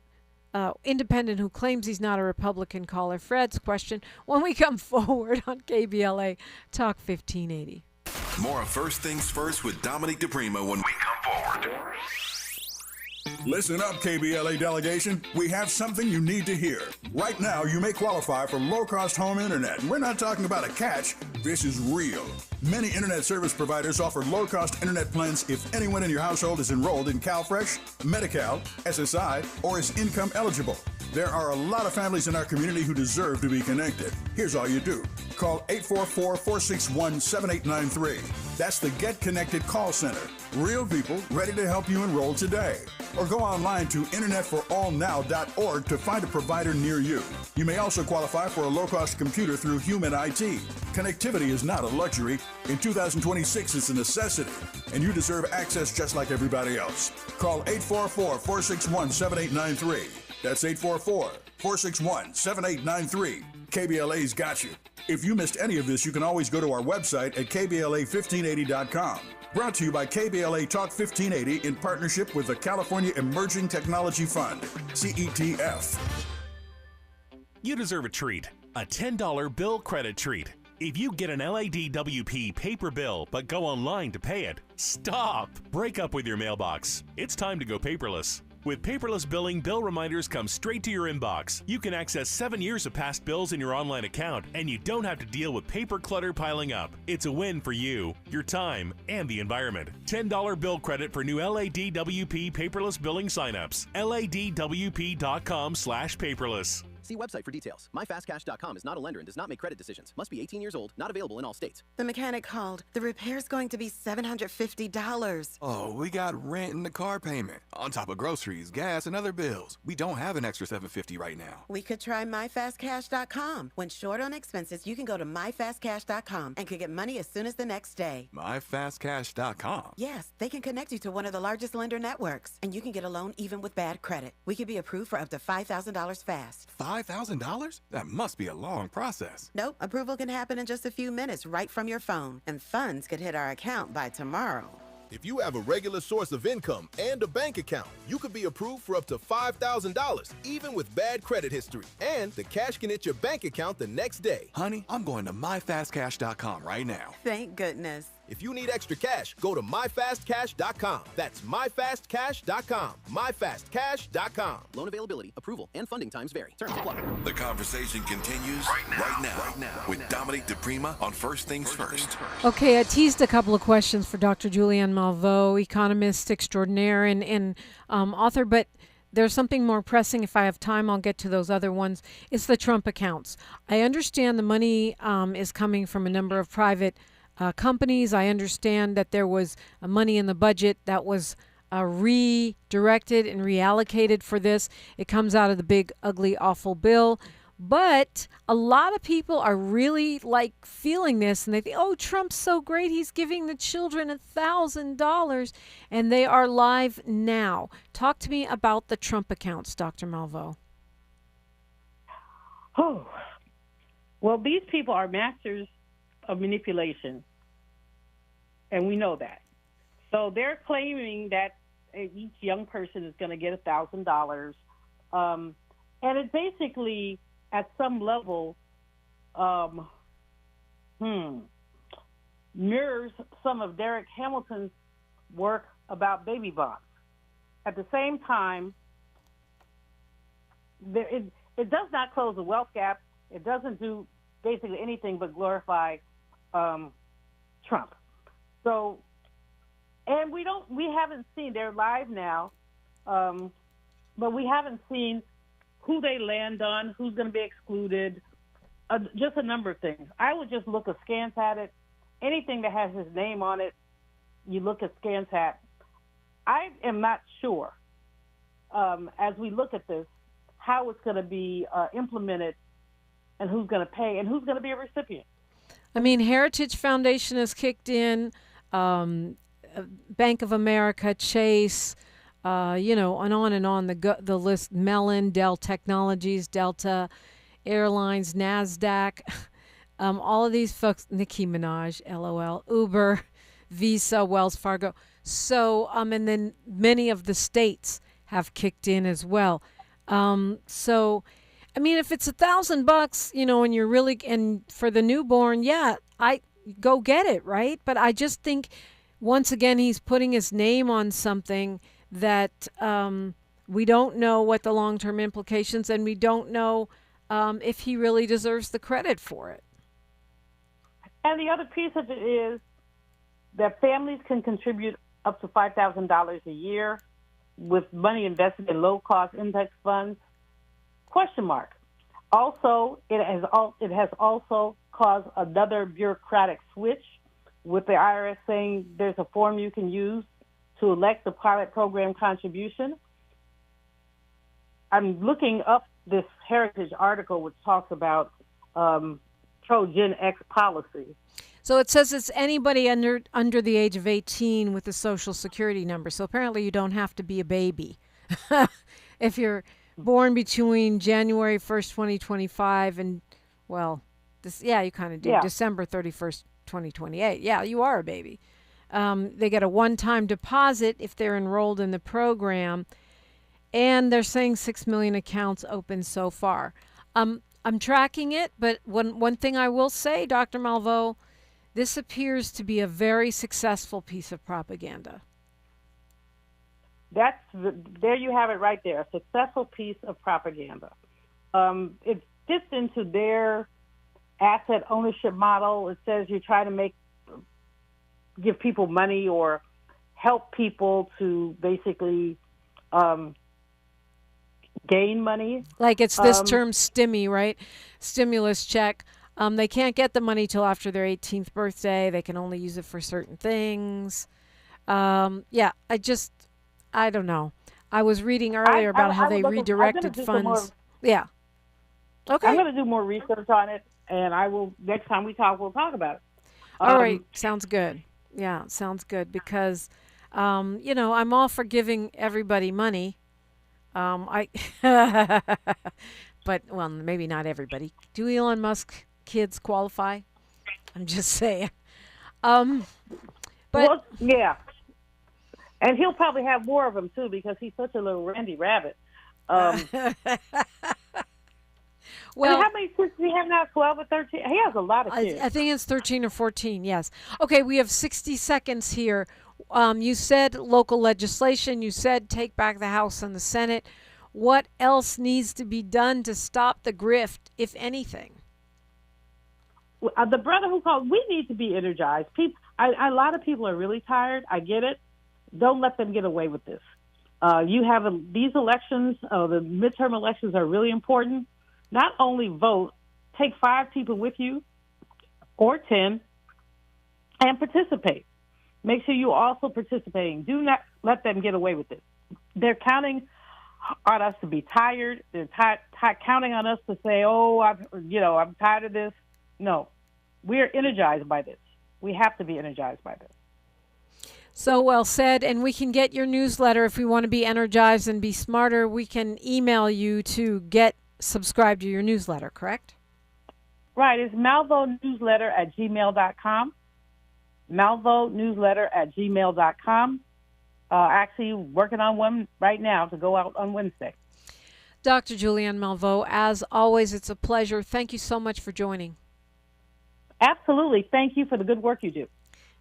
independent who claims he's not a Republican caller, Fred's question, when we come forward on KBLA Talk 1580. More of First Things First with Dominique DePrima when we come forward. Listen up, KBLA delegation. We have something you need to hear. Right now, you may qualify for low-cost home internet. And we're not talking about a catch. This is real. Many internet service providers offer low-cost internet plans if anyone in your household is enrolled in CalFresh, Medi-Cal, SSI, or is income eligible. There are a lot of families in our community who deserve to be connected. Here's all you do. Call 844-461-7893. That's the Get Connected call center. Real people ready to help you enroll today. Or go online to internetforallnow.org to find a provider near you. You may also qualify for a low-cost computer through Human IT. Connectivity is not a luxury. In 2026, it's a necessity. And you deserve access just like everybody else. Call 844-461-7893. That's 844-461-7893. KBLA's got you. If you missed any of this, you can always go to our website at kbla1580.com. Brought to you by KBLA Talk 1580 in partnership with the California Emerging Technology Fund, CETF. You deserve a treat, a $10 bill credit treat. If you get an LADWP paper bill but go online to pay it, stop! Break up with your mailbox. It's time to go paperless. With paperless billing, bill reminders come straight to your inbox. You can access 7 years of past bills in your online account, and you don't have to deal with paper clutter piling up. It's a win for you, your time, and the environment. $10 bill credit for new LADWP paperless billing signups. LADWP.com/paperless. See website for details. MyFastCash.com is not a lender and does not make credit decisions. Must be 18 years old. Not available in all states. The mechanic called. The repair's going to be $750. Oh, we got rent and the car payment. On top of groceries, gas, and other bills. We don't have an extra $750 right now. We could try MyFastCash.com. When short on expenses, you can go to MyFastCash.com and could get money as soon as the next day. MyFastCash.com? Yes, they can connect you to one of the largest lender networks. And you can get a loan even with bad credit. We could be approved for up to $5,000 fast. $5,000? That must be a long process. Nope, approval can happen in just a few minutes right from your phone, and funds could hit our account by tomorrow. If you have a regular source of income and a bank account, you could be approved for up to $5,000, even with bad credit history. And the cash can hit your bank account the next day. Honey, I'm going to myfastcash.com right now. Thank goodness. If you need extra cash, go to myfastcash.com. That's myfastcash.com. myfastcash.com. Loan availability, approval, and funding times vary. Terms apply. The conversation continues right now with Dominique DePrima on First Things First. Okay, I teased a couple of questions for Dr. Julianne Malveaux, economist extraordinaire and author, but there's something more pressing. If I have time, I'll get to those other ones. It's the Trump accounts. I understand the money is coming from a number of private companies. I understand that there was money in the budget that was redirected and reallocated for this. It comes out of the big, ugly, awful bill. But a lot of people are really feeling this, and they think, oh, Trump's so great. He's giving the children $1,000, and they are live now. Talk to me about the Trump accounts, Dr. Malveaux. Oh, well, these people are masters of manipulation, and we know that. So they're claiming that each young person is going to get $1,000, and it basically, at some level, mirrors some of Derek Hamilton's work about baby bonds. At the same time, it does not close the wealth gap. It doesn't do basically anything but glorify Trump. So, and we haven't seen, they're live now, but we haven't seen who they land on, who's going to be excluded, just a number of things. I would just look askance at it. Anything that has his name on it, you look askance at. I am not sure, as we look at this, how it's going to be implemented and who's going to pay and who's going to be a recipient. I mean, Heritage Foundation has kicked in, Bank of America, Chase, and on the list, Mellon, Dell Technologies, Delta Airlines, NASDAQ, all of these folks, Nicki Minaj, LOL, Uber, Visa, Wells Fargo. So, and then many of the states have kicked in as well. So, I mean, if it's $1,000, and you're really, and for the newborn, yeah, I go get it, right? But I just think, once again, he's putting his name on something that we don't know what the long-term implications, and we don't know if he really deserves the credit for it. And the other piece of it is that families can contribute up to $5,000 a year with money invested in low-cost index funds. Question mark. Also, it has also caused another bureaucratic switch with the IRS saying there's a form you can use to elect the pilot program contribution. I'm looking up this Heritage article which talks about pro-Gen X policy. So it says it's anybody under the age of 18 with a Social Security number. So apparently you don't have to be a baby. If you're born between January 1st, 2025 and, you kind of do, Yeah. December 31st, 2028. Yeah, you are a baby. They get a one-time deposit if they're enrolled in the program, and they're saying 6 million accounts open so far. I'm tracking it, but one thing I will say, Dr. Malveaux, this appears to be a very successful piece of propaganda. There you have it right there, a successful piece of propaganda. It fits into their asset ownership model. It says you try to give people money or help people to basically gain money. Like it's this term stimmy, right? Stimulus check. They can't get the money till after their 18th birthday. They can only use it for certain things. I don't know. I was reading earlier about how they redirected funds. Yeah. Okay. I'm going to do more research on it, and next time we talk, we'll talk about it. All right. Sounds good. Yeah, sounds good because, I'm all for giving everybody money. But, maybe not everybody. Do Elon Musk kids qualify? I'm just saying. Yeah. And he'll probably have more of them, too, because he's such a little Randy Rabbit. How many kids does he have now? 12 or 13? He has a lot of kids. I think it's 13 or 14, yes. Okay, we have 60 seconds here. You said local legislation. You said take back the House and the Senate. What else needs to be done to stop the grift, if anything? The brother who called, we need to be energized. A lot of people are really tired. I get it. Don't let them get away with this. These elections, the midterm elections are really important. Not only vote, take 5 people with you or 10 and participate. Make sure you also participating. Do not let them get away with it. They're counting on us to be tired. They're counting on us to say, I'm tired of this. No, we're energized by this. We have to be energized by this. So well said. And we can get your newsletter if we want to be energized and be smarter. We can email you to get subscribed to your newsletter, correct? Right. It's malveaunewsletter@gmail.com. malveaunewsletter@gmail.com. Actually working on one right now to go out on Wednesday. Dr. Julianne Malveaux, as always, it's a pleasure. Thank you so much for joining. Absolutely. Thank you for the good work you do.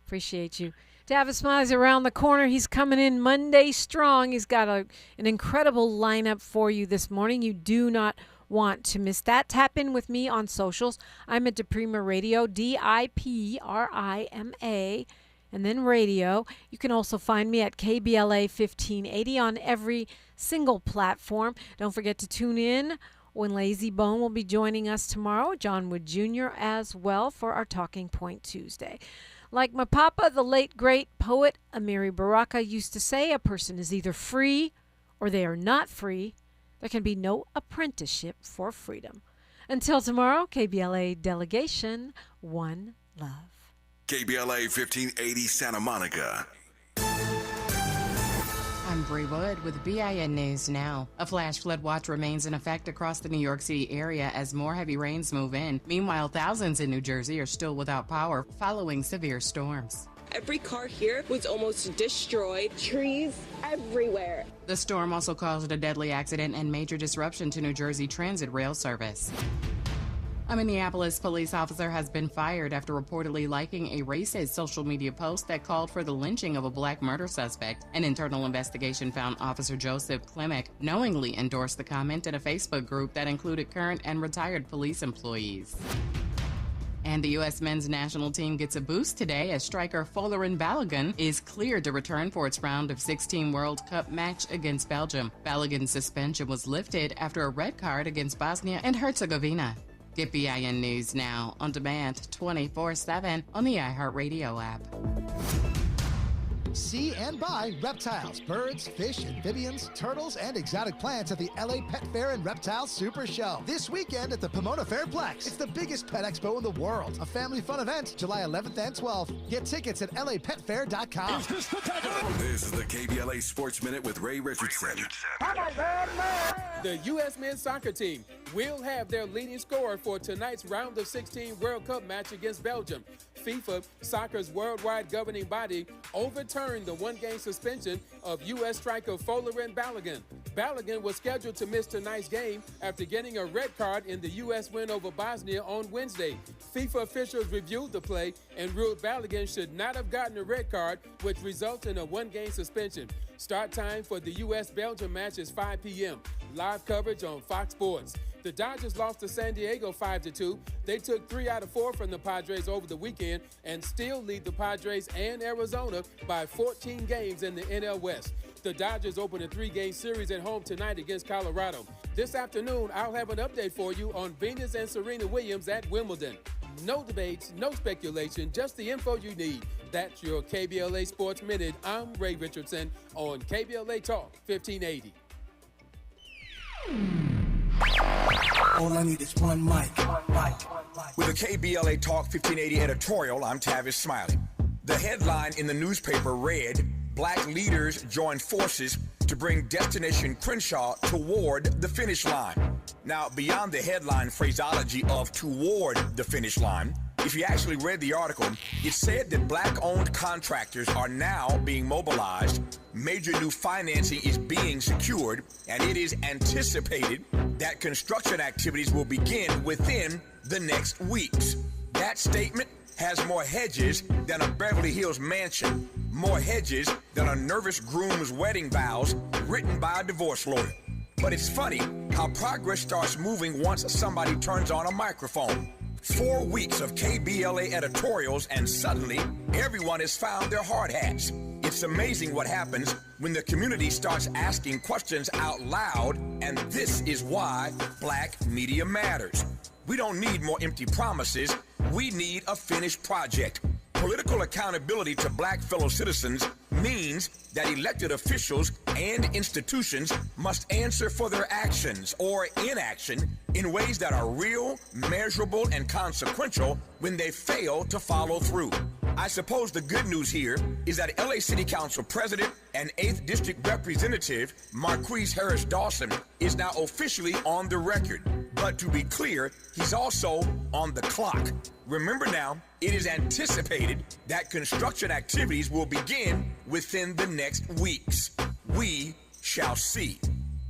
Appreciate you. Tavis Smiley's around the corner. He's coming in Monday strong. He's got an incredible lineup for you this morning. You do not want to miss that. Tap in with me on socials. I'm at Diprima Radio, DIPRIMA, and then radio. You can also find me at KBLA 1580 on every single platform. Don't forget to tune in when Lazy Bone will be joining us tomorrow, John Wood Jr. as well, for our Talking Point Tuesday. Like my papa, the late great poet Amiri Baraka used to say, a person is either free or they are not free. There can be no apprenticeship for freedom. Until tomorrow, KBLA delegation, one love. KBLA 1580 Santa Monica. I'm Bree Wood with BIN News Now. A flash flood watch remains in effect across the New York City area as more heavy rains move in. Meanwhile, thousands in New Jersey are still without power following severe storms. Every car here was almost destroyed. Trees everywhere. The storm also caused a deadly accident and major disruption to New Jersey Transit rail service. A Minneapolis police officer has been fired after reportedly liking a racist social media post that called for the lynching of a black murder suspect. An internal investigation found Officer Joseph Klimek knowingly endorsed the comment in a Facebook group that included current and retired police employees. And the U.S. men's national team gets a boost today as striker Folarin Balogun is cleared to return for its round of 16 World Cup match against Belgium. Balogun's suspension was lifted after a red card against Bosnia and Herzegovina. Get BIN News Now on demand 24/7 on the iHeartRadio app. See and buy reptiles, birds, fish, amphibians, turtles, and exotic plants at the LA Pet Fair and Reptile Super Show. This weekend at the Pomona Fairplex. It's the biggest pet expo in the world. A family fun event, July 11th and 12th. Get tickets at lapetfair.com. This is the KBLA Sports Minute with Ray Richardson. The U.S. men's soccer team will have their leading scorer for tonight's round of 16 World Cup match against Belgium. FIFA, soccer's worldwide governing body, overturned the one-game suspension of U.S. striker Folarin Balogun. Balogun was scheduled to miss tonight's game after getting a red card in the U.S. win over Bosnia on Wednesday. FIFA officials reviewed the play and ruled Balogun should not have gotten a red card, which results in a one-game suspension. Start time for the U.S.-Belgium match is 5 p.m. Live coverage on Fox Sports. The Dodgers lost to San Diego 5-2. They took 3 out of 4 from the Padres over the weekend and still lead the Padres and Arizona by 14 games in the NL West. The Dodgers open a 3-game series at home tonight against Colorado. This afternoon, I'll have an update for you on Venus and Serena Williams at Wimbledon. No debates, no speculation, just the info you need. That's your KBLA Sports Minute. I'm Ray Richardson on KBLA Talk 1580. All I need is one mic. With a KBLA Talk 1580 editorial, I'm Tavis Smiley. The headline in the newspaper read, Black leaders join forces to bring Destination Crenshaw toward the finish line. Now, beyond the headline phraseology of toward the finish line, if you actually read the article, it said that black-owned contractors are now being mobilized, major new financing is being secured, and it is anticipated that construction activities will begin within the next weeks. That statement has more hedges than a Beverly Hills mansion, more hedges than a nervous groom's wedding vows written by a divorce lawyer. But it's funny how progress starts moving once somebody turns on a microphone. 4 weeks of KBLA editorials and suddenly everyone has found their hard hats. It's amazing what happens when the community starts asking questions out loud, and this is why black media matters. We don't need more empty promises. We need a finished project. Political accountability to black fellow citizens means that elected officials and institutions must answer for their actions or inaction in ways that are real, measurable, and consequential when they fail to follow through. I suppose the good news here is that LA City Council President and 8th District Representative Marquise Harris Dawson is now officially on the record. But to be clear, he's also on the clock. Remember now, it is anticipated that construction activities will begin within the next weeks. We shall see.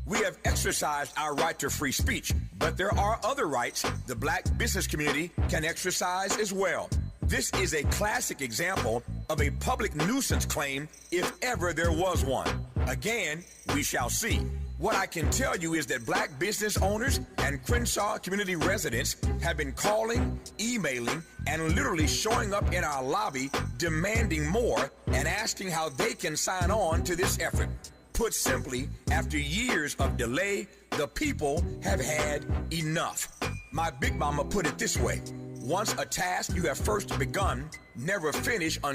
We have exercised our right to free speech, but there are other rights the black business community can exercise as well. This is a classic example of a public nuisance claim if ever there was one. Again, we shall see. What I can tell you is that black business owners and Crenshaw community residents have been calling, emailing, and literally showing up in our lobby demanding more and asking how they can sign on to this effort. Put simply, after years of delay, the people have had enough. My big mama put it this way: once a task you have first begun, never finish until